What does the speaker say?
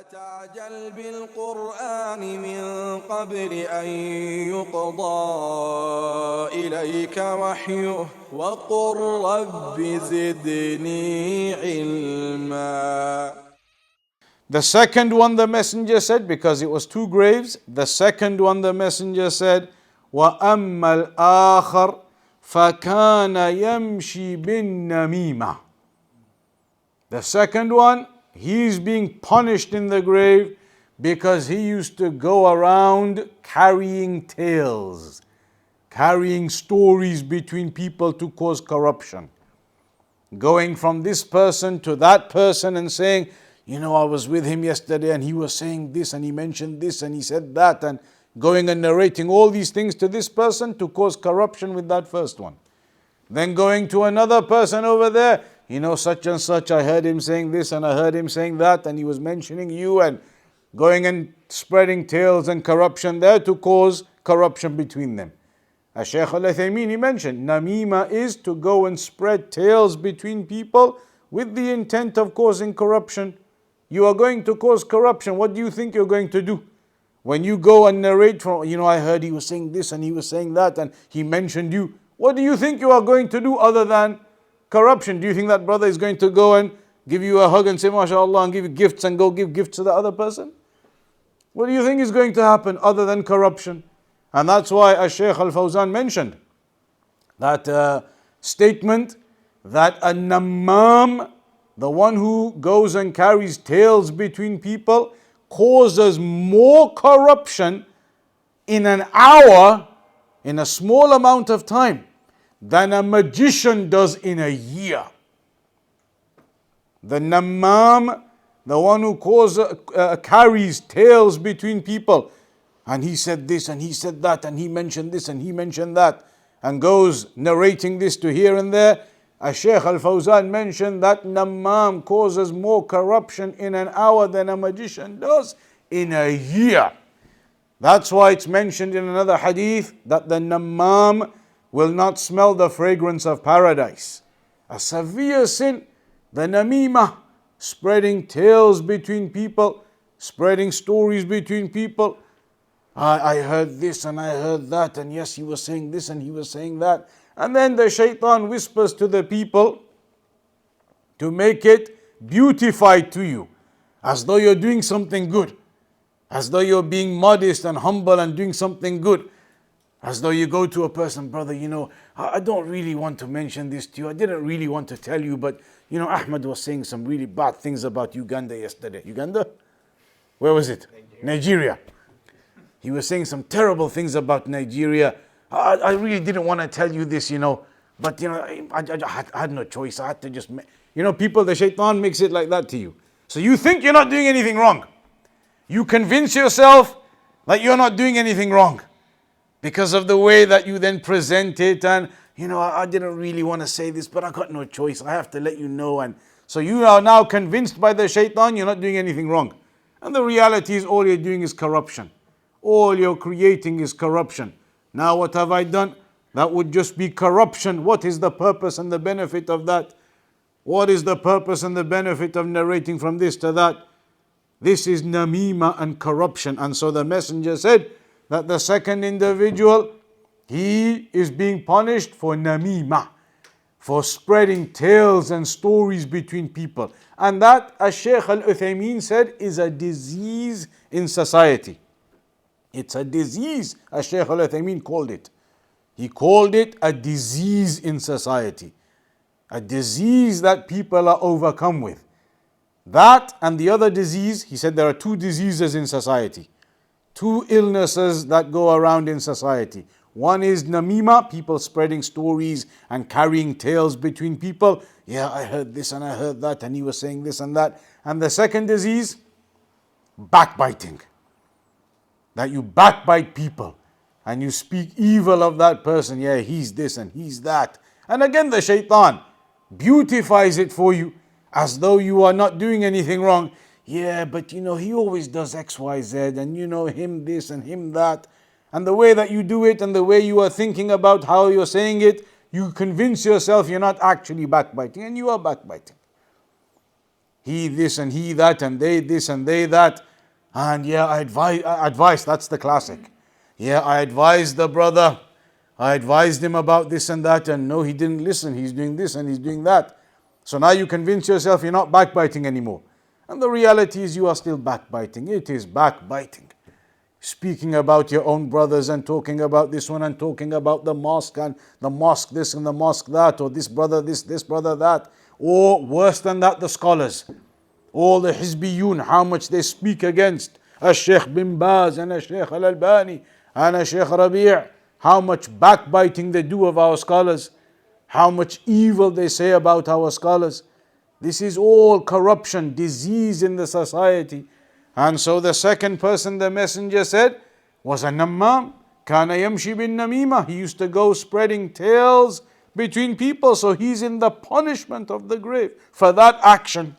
تعجل بالقرآن من قبل أن يقضى إليك وحيه وقل رب زدني علما. The second one the messenger said, because it was two graves, the second one the messenger said, وَأَمَّا الْآخَرُ فَكَانَ يَمْشِي بِالنَّمِيمَةِ. The second one, he's being punished in the grave because he used to go around carrying tales, carrying stories between people to cause corruption. Going from this person to that person and saying, you know, I was with him yesterday and he was saying this and he mentioned this and he said that, and going and narrating all these things to this person to cause corruption with that first one. Then going to another person over there, you know, such and such, I heard him saying this and I heard him saying that, and he was mentioning you, and going and spreading tales and corruption there to cause corruption between them. As Shaykh Al-Uthaymeen, he mentioned, Nameemah is to go and spread tales between people with the intent of causing corruption. You are going to cause corruption. What do you think you're going to do? When you go and narrate from, you know, I heard he was saying this and he was saying that and he mentioned you. What do you think you are going to do other than corruption? Do you think that brother is going to go and give you a hug and say, MashaAllah, and give you gifts and go give gifts to the other person? What do you think is going to happen other than corruption? And that's why as Shaykh Al-Fawzan mentioned that statement that a namam, the one who goes and carries tales between people, causes more corruption in an hour, in a small amount of time, than a magician does in a year. The namam, the one who carries tales between people, and he said this and he said that and he mentioned this and he mentioned that, and goes narrating this to here and there. As Shaykh Al-Fawzan mentioned, that namam causes more corruption in an hour than a magician does in a year. That's why it's mentioned in another hadith that the namam will not smell the fragrance of paradise. A severe sin, the Nameemah, spreading tales between people, spreading stories between people. I heard this and I heard that, and yes, he was saying this and he was saying that. And then the shaitan whispers to the people to make it beautified to you, as though you're doing something good, as though you're being modest and humble and doing something good. As though you go to a person, brother, you know, I don't really want to mention this to you. I didn't really want to tell you, but you know, Ahmad was saying some really bad things about Uganda yesterday. Uganda? Where was it? Nigeria. He was saying some terrible things about Nigeria. I really didn't want to tell you this, you know, but you know, I had no choice. I had to just, you know, people, the shaitan makes it like that to you. So you think you're not doing anything wrong. You convince yourself that you're not doing anything wrong, because of the way that you then present it, and you know, I didn't really want to say this, but I got no choice. I have to let you know. And so you are now convinced by the shaitan you're not doing anything wrong. And the reality is all you're doing is corruption. All you're creating is corruption. Now what have I done? That would just be corruption. What is the purpose and the benefit of that? What is the purpose and the benefit of narrating from this to that? This is Nameemah and corruption. And so the messenger said that the second individual, he is being punished for Nameemah, for spreading tales and stories between people. And that, as Shaykh Al-Uthaymeen said, is a disease in society. It's a disease, as Shaykh Al-Uthaymeen called it. He called it a disease in society. A disease that people are overcome with. That and the other disease, he said there are two diseases in society. Two illnesses that go around in society. One is Nameemah, people spreading stories and carrying tales between people. Yeah, I heard this and I heard that and he was saying this and that. And the second disease, backbiting. That you backbite people and you speak evil of that person. Yeah, he's this and he's that. And again the shaitan beautifies it for you as though you are not doing anything wrong. Yeah, but you know, he always does X, Y, Z, and you know, him this and him that. And the way that you do it and the way you are thinking about how you're saying it, you convince yourself you're not actually backbiting, and you are backbiting. he this and he that, and they this and they that. And yeah, I advised, that's the classic. Yeah, I advised the brother, I advised him about this and that, and no, he didn't listen, he's doing this and he's doing that. So now you convince yourself you're not backbiting anymore. And the reality is you are still backbiting. It is backbiting. Speaking about your own brothers and talking about this one and talking about the mosque and the mosque this and the mosque that, or this brother this brother that, or worse than that, the scholars. All the Hizbiyun, how much they speak against Sheikh bin Baz and Sheikh Al-Albani and Sheikh Rabi', how much backbiting they do of our scholars, how much evil they say about our scholars. This is all corruption, disease in the society. And so the second person the messenger said was a Nammam. Kana yamshi bin Nameemah. He used to go spreading tales between people. So he's in the punishment of the grave for that action.